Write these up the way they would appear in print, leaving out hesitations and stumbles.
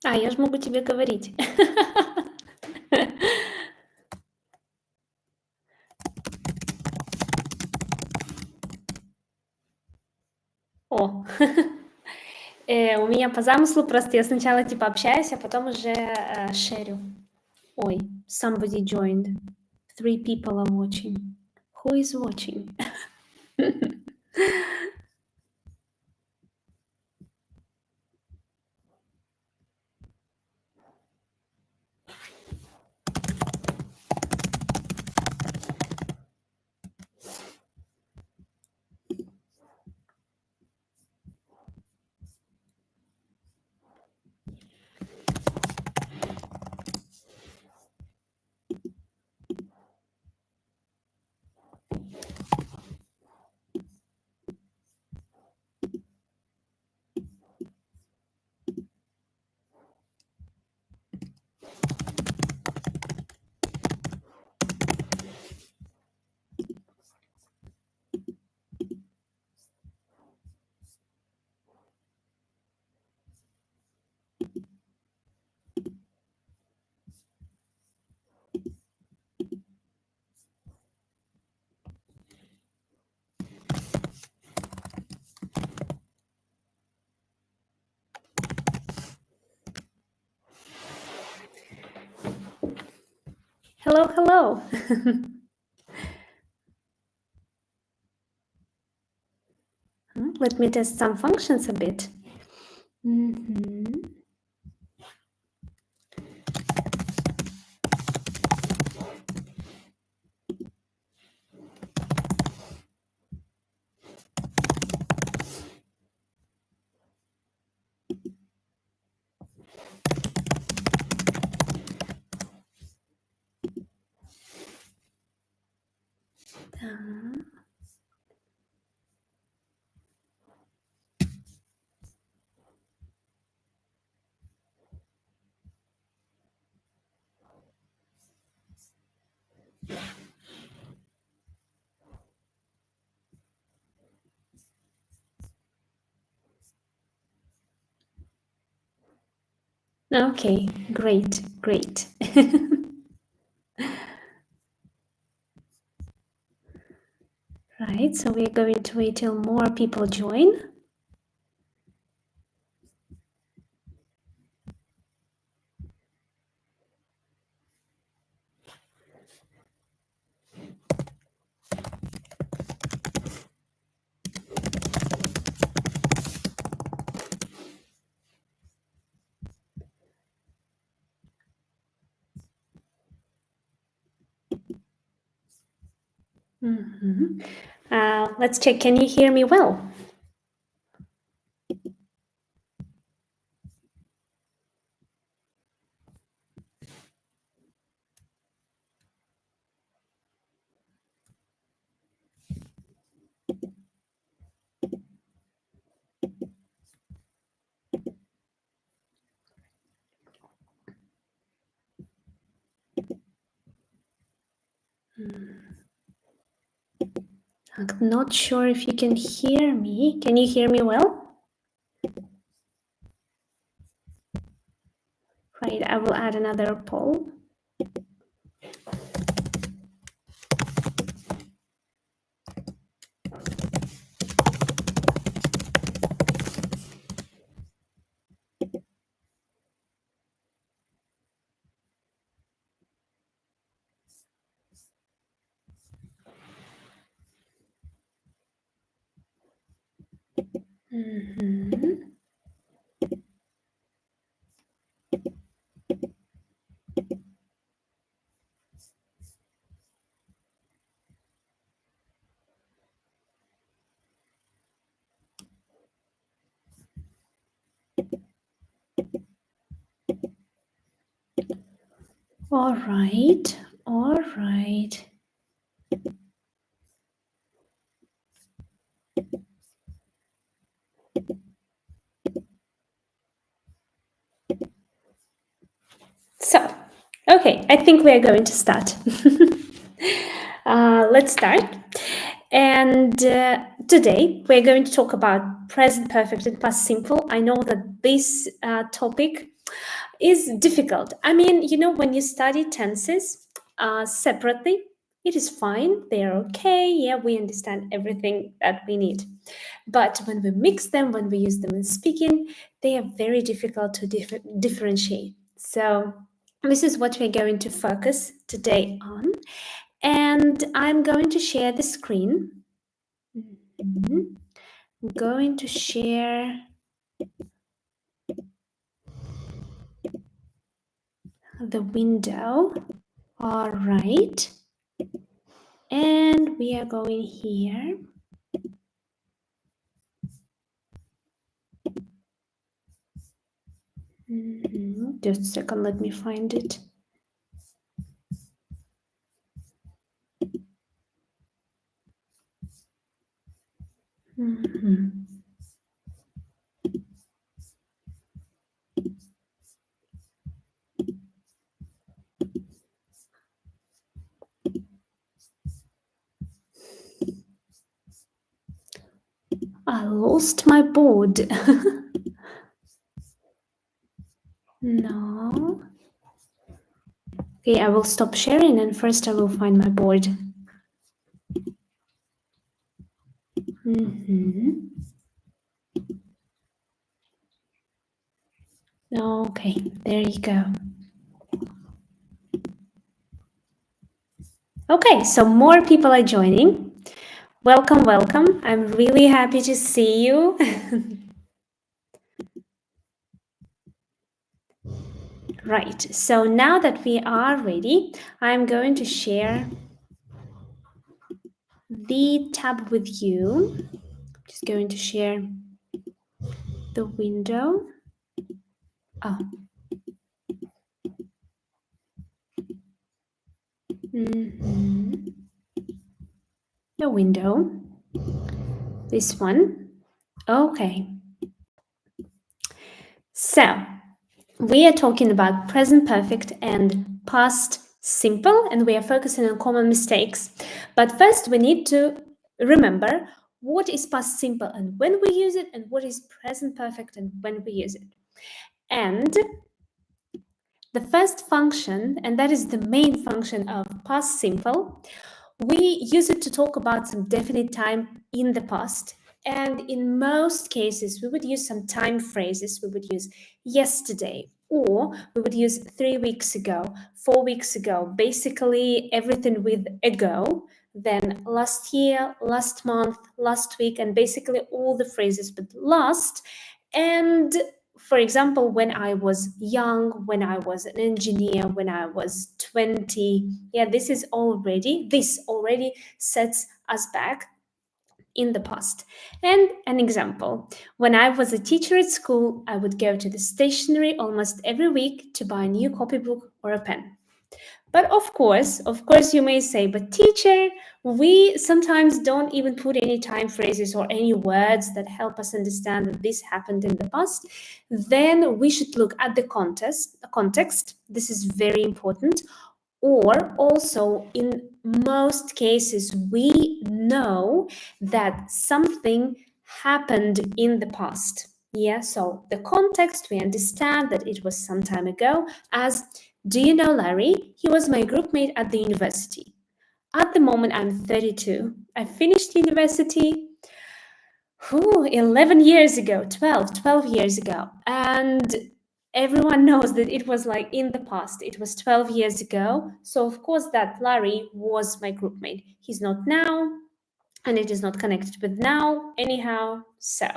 Я же могу тебе говорить. О, у меня по замыслу просто я сначала типа общаюсь, а потом уже шерю. Ой, somebody joined. 3 people are watching. Who is watching? Hello, hello. Let me test some functions a bit. Okay, great. Right, so we're going to wait till more people join. Let's check, can you hear me well? I'm not sure if you can hear me. Can you hear me well? Right, I will add another poll. All right. So, okay, I think we are going to start. Let's start. And today we're going to talk about present perfect and past simple. I know that this topic is difficult. I mean, you know, when you study tenses separately, it is fine. They're okay. Yeah, we understand everything that we need. But when we mix them, when we use them in speaking, they are very difficult to differentiate. So this is what we're going to focus today on. And I'm going to share the screen. I'm going to share the window. All right. And we are going here. Just a second, let me find it. I lost my board. No. Okay, I will stop sharing and first I will find my board. Okay, there you go. Okay, so more people are joining. Welcome, welcome. I'm really happy to see you. Right, so now that we are ready, I'm going to share the tab with you. Just going to share the window. Oh. The window. This one. Okay. So, we are talking about present perfect and past simple, and we are focusing on common mistakes. But first, we need to remember what is past simple and when we use it, and what is present perfect and when we use it. And the first function, and that is the main function of past simple, we use it to talk about some definite time in the past. And in most cases, we would use some time phrases. We would use yesterday, or we would use 3 weeks ago, 4 weeks ago, basically everything with ago, then last year, last month, last week, and basically all the phrases with last. And for example, when I was young, when I was an engineer, when I was 20, yeah, this already sets us back in the past. And an example, when I was a teacher at school, I would go to the stationery almost every week to buy a new copybook or a pen. But of course, you may say, but teacher, we sometimes don't even put any time phrases or any words that help us understand that this happened in the past. Then we should look at the context. This is very important. Or also, in most cases, we know that something happened in the past. Yeah, so the context, we understand that it was some time ago, as do you know Larry? He was my groupmate at the university. At the moment, I'm 32. I finished university 11 years ago, 12 years ago. And everyone knows that it was like in the past. It was 12 years ago. So, of course, that Larry was my groupmate. He's not now, and it is not connected with now, anyhow. So,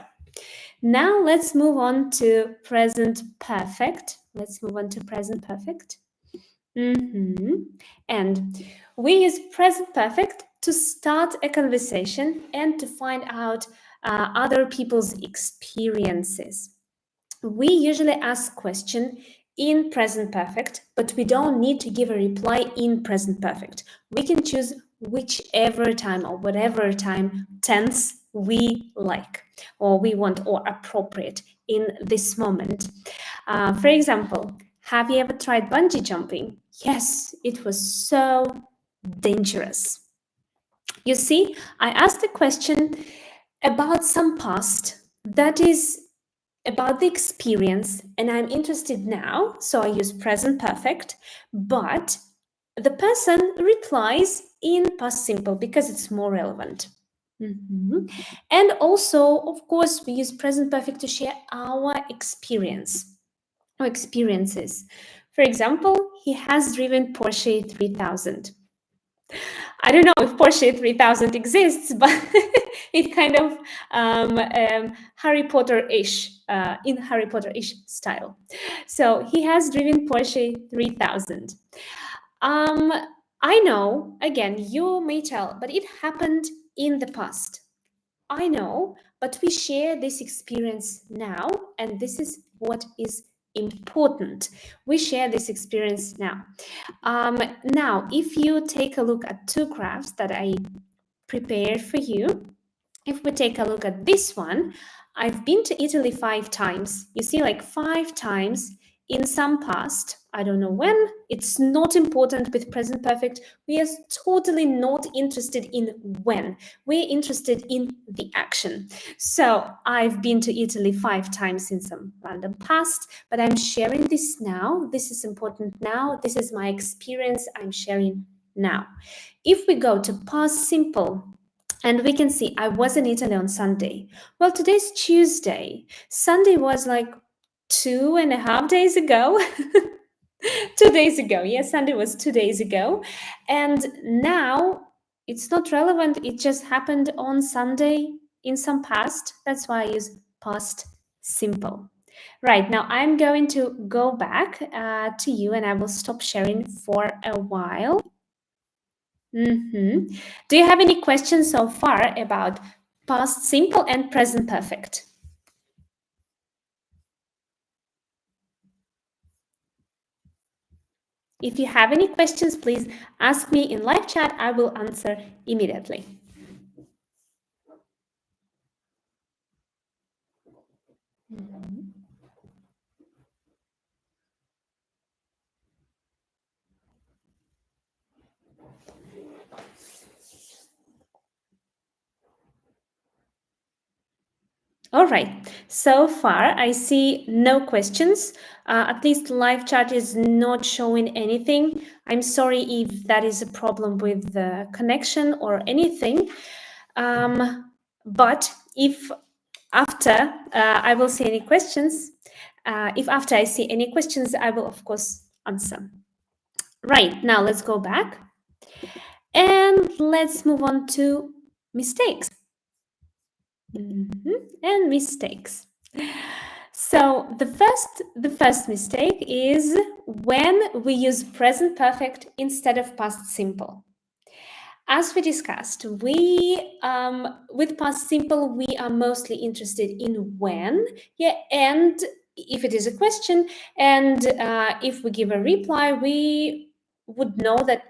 now let's move on to present perfect. And we use present perfect to start a conversation and to find out other people's experiences. We usually ask question in present perfect, but we don't need to give a reply in present perfect. We can choose whichever time or whatever time tense we like or we want or appropriate in this moment. For example, have you ever tried bungee jumping? Yes, it was so dangerous. You see, I asked a question about some past that is about the experience and I'm interested now, so I use present perfect, but the person replies in past simple because it's more relevant. Mhm. And also, of course, we use present perfect to share our experience or experiences. For example, he has driven Porsche 3000. I don't know if Porsche 3000 exists, but it kind of Harry Potter-ish, in Harry Potter-ish style. So he has driven Porsche 3000. Um, I know, again, you may tell, but it happened in the past. I know, but we share this experience now, and this is what is important. We share this experience now. Now, if you take a look at two graphs that I prepared for you, if we take a look at this one, I've been to Italy 5 times. You see, like 5 times in some past. I don't know when. It's not important with present perfect. We are totally not interested in when. We're interested in the action. So I've been to Italy 5 times in some random past, but I'm sharing this now. This is important now. This is my experience I'm sharing now. If we go to past simple, and we can see I was in Italy on Sunday. Well, today's Tuesday. Sunday was like 2.5 days ago. 2 days ago. Yes, Sunday was 2 days ago. And now it's not relevant. It just happened on Sunday in some past. That's why I use past simple. Right, now I'm going to go back to you and I will stop sharing for a while. Do you have any questions so far about past simple and present perfect? If you have any questions, please ask me in live chat. I will answer immediately. All right, so far I see no questions. At least live chat is not showing anything. I'm sorry if that is a problem with the connection or anything. But if after I will see any questions, if after I see any questions, I will of course answer. Right, now let's go back and let's move on to mistakes. And mistakes. So the first mistake is when we use present perfect instead of past simple. As we discussed, we with past simple we are mostly interested in when, yeah, and if it is a question, and if we give a reply, we would know that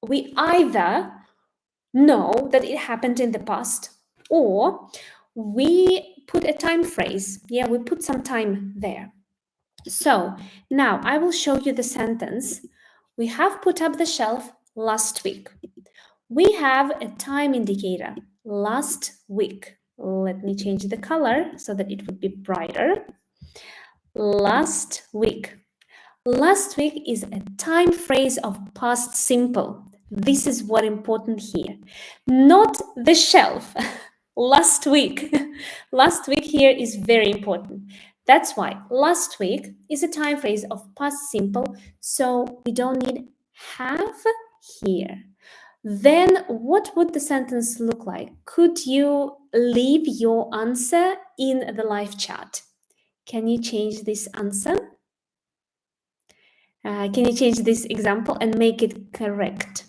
we either know that it happened in the past, or we put a time phrase. Yeah, we put some time there. So now I will show you the sentence. We have put up the shelf last week. We have a time indicator, last week. Let me change the color so that it would be brighter. Last week. Last week is a time phrase of past simple. This is what important here. Not the shelf. Last week. Last week here is very important. That's why last week is a time phrase of past simple, so we don't need have here. Then what would the sentence look like? Could you leave your answer in the live chat? Can you change this answer? Can you change this example and make it correct?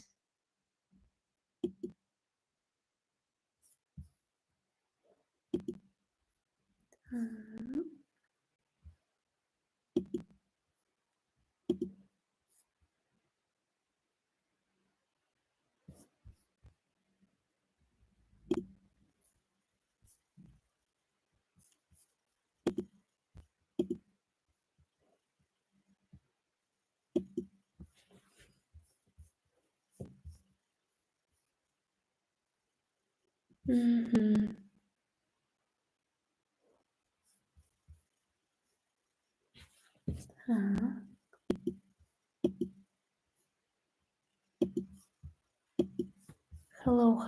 Mhm. Hello,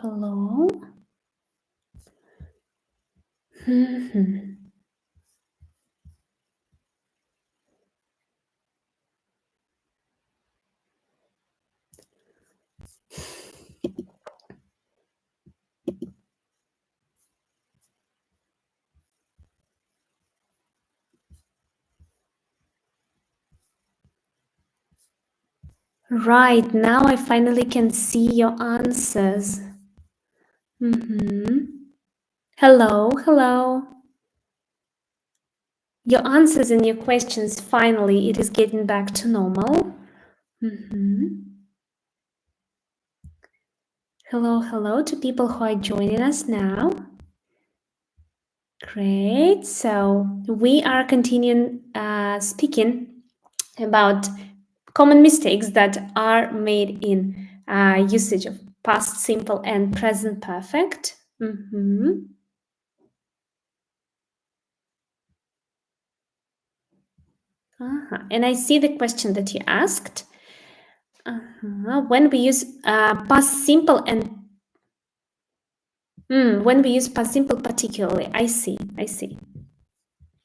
hello. Mhm. Right, now I finally can see your answers. Hello, hello. Your answers and your questions, finally, it is getting back to normal. Hello, hello to people who are joining us now. Great. So we are continuing speaking about common mistakes that are made in usage of past simple and present perfect. And I see the question that you asked. When we use past simple and when we use past simple particularly, I see.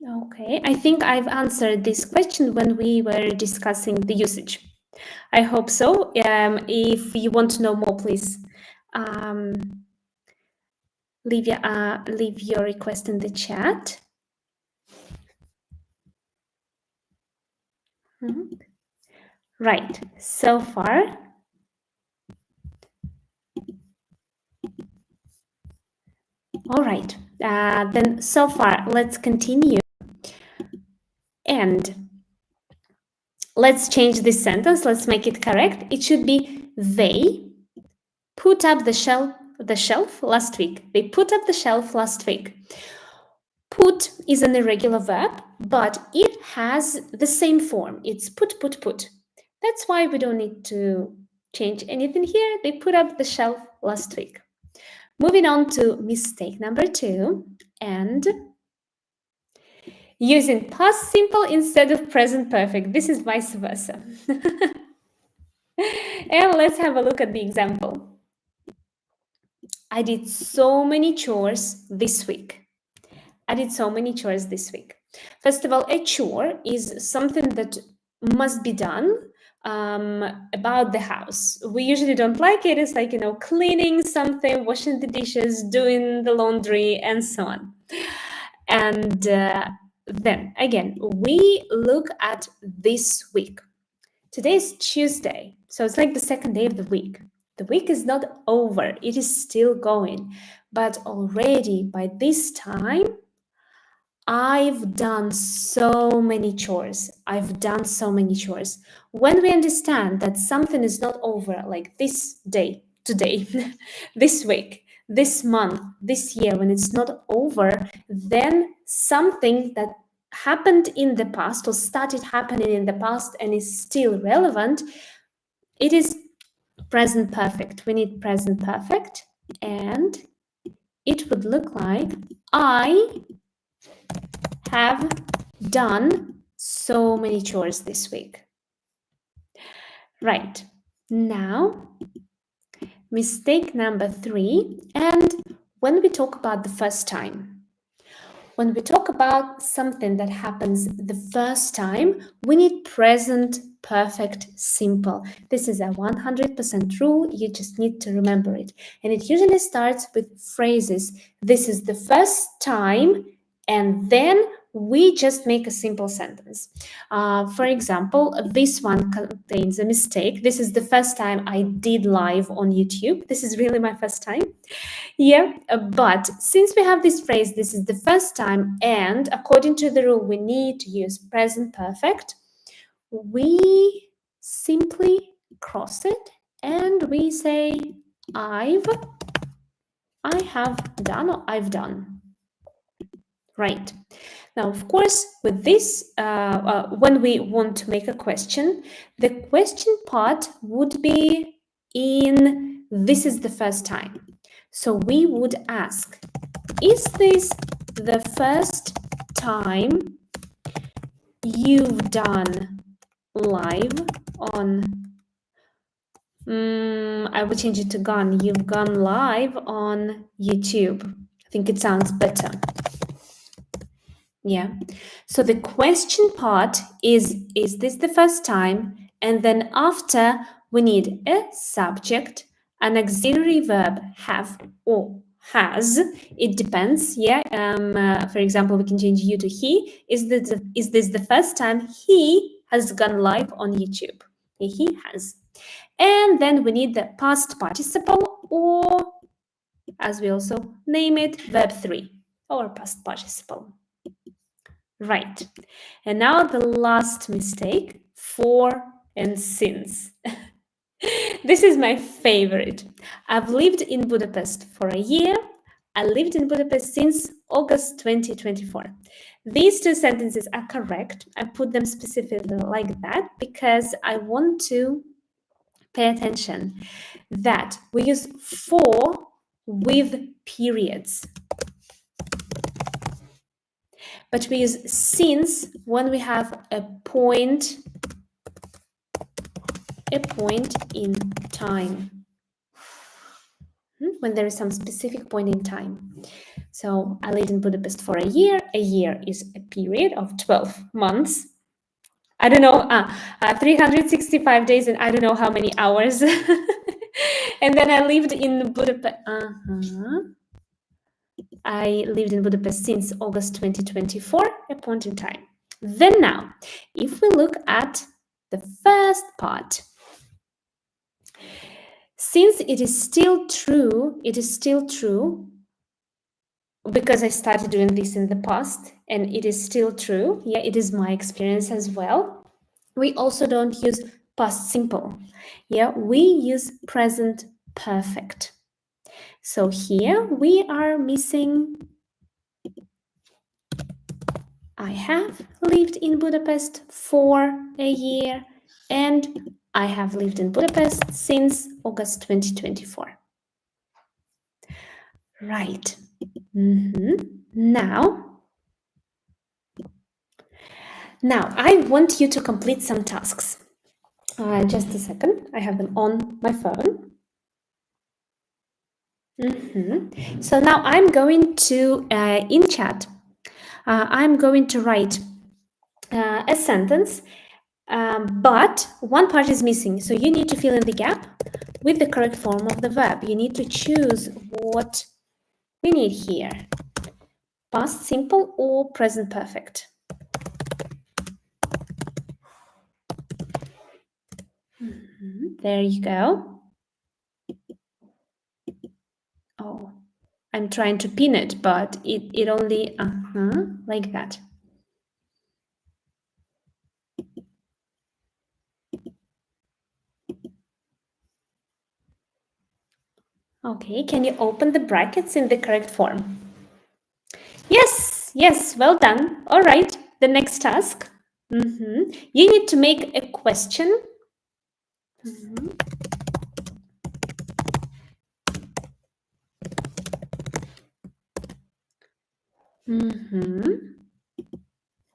Okay, I think I've answered this question when we were discussing the usage. I hope so. If you want to know more, please leave your request in the chat. Right, so far. All right, then so far, let's continue. And let's change this sentence. Let's make it correct. It should be they put up the shelf last week. They put up the shelf last week. Put is an irregular verb, but it has the same form. It's put. That's why we don't need to change anything here. They put up the shelf last week. Moving on to mistake number 2, and using past simple instead of present perfect. This is vice versa. And let's have a look at the example. I did so many chores this week. First of all, a chore is something that must be done about the house. We usually don't like it. It's like, cleaning something, washing the dishes, doing the laundry, and so on. And then again, we look at this week. Today is Tuesday, so it's like the second day of the week. The week is not over, it is still going. But already by this time, I've done so many chores. When we understand that something is not over, like this day, today, this week, this month, this year, when it's not over, then something that happened in the past or started happening in the past and is still relevant, it is present perfect. We need present perfect, and it would look like I have done so many chores this week. Right, now, mistake number 3, and when we talk about the first time, when we talk about something that happens the first time, we need present perfect simple. This is a 100% rule. You just need to remember it. And it usually starts with phrases. This is the first time, and then we just make a simple sentence. For example, this one contains a mistake. This is the first time I did live on YouTube. This is really my first time. Yeah, but since we have this phrase, this is the first time, and according to the rule, we need to use present perfect, we simply cross it and we say I have done, or I've done. Right. Now, of course, with this, when we want to make a question, the question part would be in this is the first time. So we would ask, is this the first time you've done live on, I would change it to gone. You've gone live on YouTube. I think it sounds better. Yeah. So the question part is this the first time? And then after, we need a subject, an auxiliary verb, have or has. It depends. Yeah. For example, we can change you to he. Is this the first time he has gone live on YouTube? Yeah, he has. And then we need the past participle, or as we also name it, verb 3 or past participle. Right. And now the last mistake, for and since. This is my favorite. I've lived in Budapest for a year. I lived in Budapest since August 2024. These two sentences are correct. I put them specifically like that because I want to pay attention that we use for with periods. But we use since when we have a point in time. When there is some specific point in time. So I lived in Budapest for a year. A year is a period of 12 months. I don't know, 365 days and I don't know how many hours. And then I lived in Budapest. I lived in Budapest since August 2024, a point in time. Then now, if we look at the first part, since it is still true because I started doing this in the past and it is still true. Yeah, it is my experience as well. We also don't use past simple. Yeah, we use present perfect. So here we are missing I have lived in Budapest for a year and I have lived in Budapest since August 2024. Right. Now I want you to complete some tasks. Just a second. I have them on my phone. So now I'm going to, in chat, I'm going to write a sentence, but one part is missing. So you need to fill in the gap with the correct form of the verb. You need to choose what we need here. Past simple or present perfect. There you go. Oh, I'm trying to pin it, but it only, like that. Okay, can you open the brackets in the correct form? Yes, well done. All right, the next task. You need to make a question.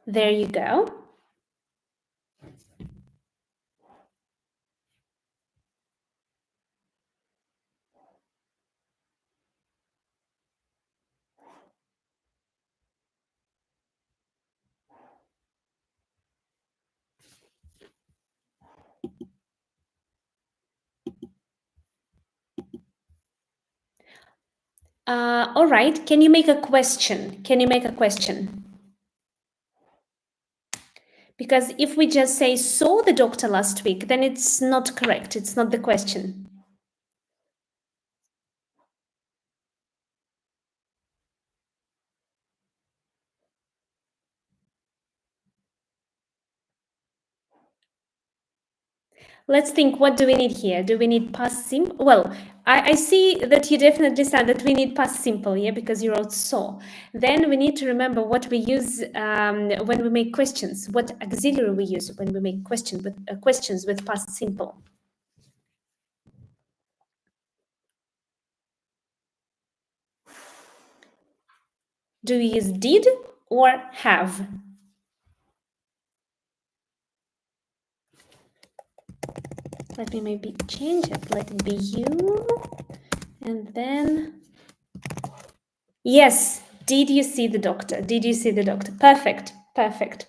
There you go. All right, can you make a question? Because if we just say saw the doctor last week, then it's not correct. It's not the question. Let's think, what do we need here? Do we need past simple? Well, I see that you definitely said that we need past simple, yeah, because you wrote saw. Then we need to remember what we use when we make questions, what auxiliary we use when we make questions with past simple. Do we use did or have? Let me maybe change it. Let it be you. And then, yes, did you see the doctor? Did you see the doctor? Perfect, perfect.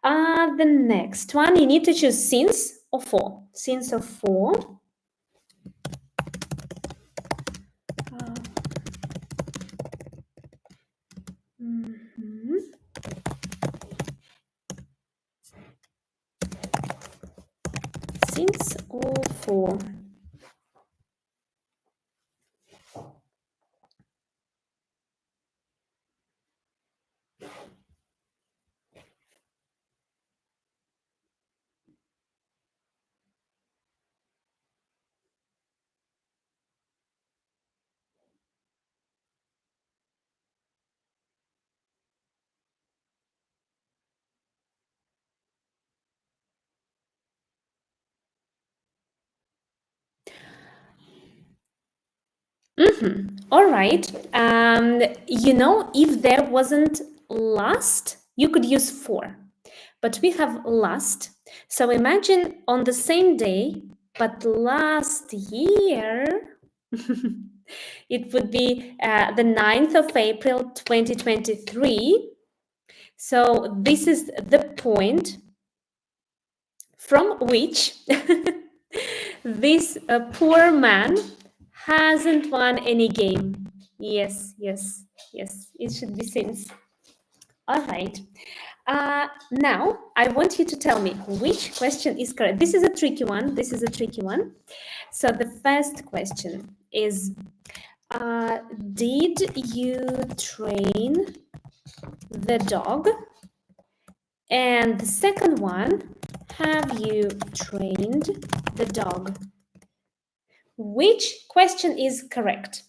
The next one, you need to choose since or for. Since or for. Uh, mhm. Since or for. All right. If there wasn't last, you could use for, but we have last. So imagine on the same day, but last year, it would be the 9th of April, 2023. So this is the point from which this poor man hasn't won any game. Yes, yes, yes, it should be since. All right. Now, I want you to tell me which question is correct. This is a tricky one. This is a tricky one. So the first question is, did you train the dog? And the second one, have you trained the dog? Which question is correct?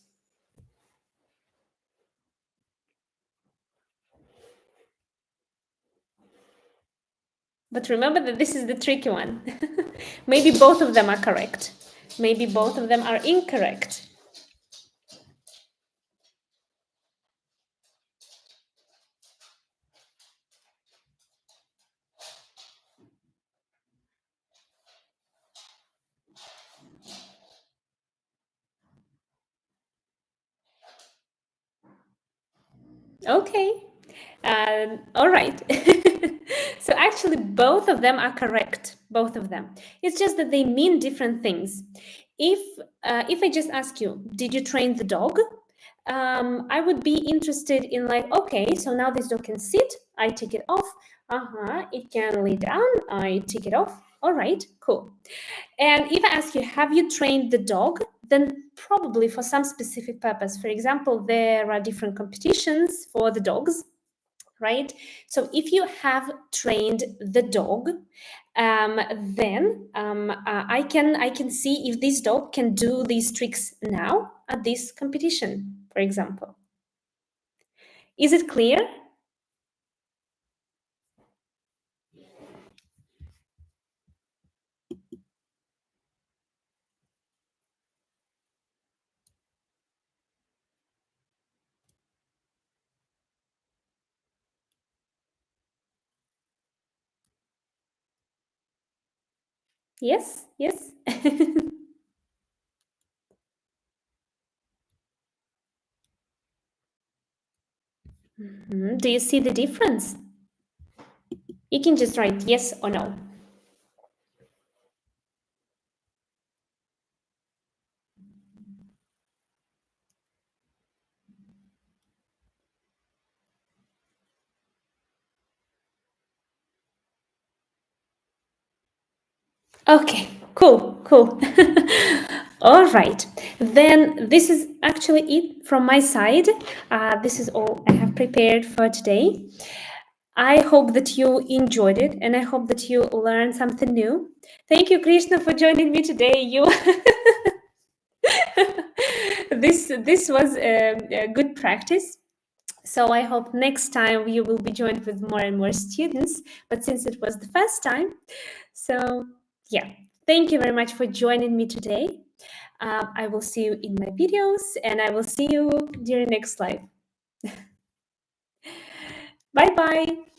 But remember that this is the tricky one. Maybe both of them are correct. Maybe both of them are incorrect. Okay. All right. So actually, both of them are correct. Both of them. It's just that they mean different things. If I just ask you, did you train the dog? I would be interested in like, okay, so now this dog can sit. I take it off. It can lay down. I take it off. All right, cool. And if I ask you, have you trained the dog? Then probably for some specific purpose. For example, there are different competitions for the dogs, right? So if you have trained the dog, then I can see if this dog can do these tricks now at this competition, for example. Is it clear? Yes, yes. Do you see the difference? You can just write yes or no. Okay, cool, cool. All right, then this is actually it from my side. This is all I have prepared for today. I hope that you enjoyed it and I hope that you learned something new. Thank you, Krishna, for joining me today. This was a good practice. So I hope next time you will be joined with more and more students. But since it was the first time, so yeah, thank you very much for joining me today. I will see you in my videos and I will see you during next live. Bye bye.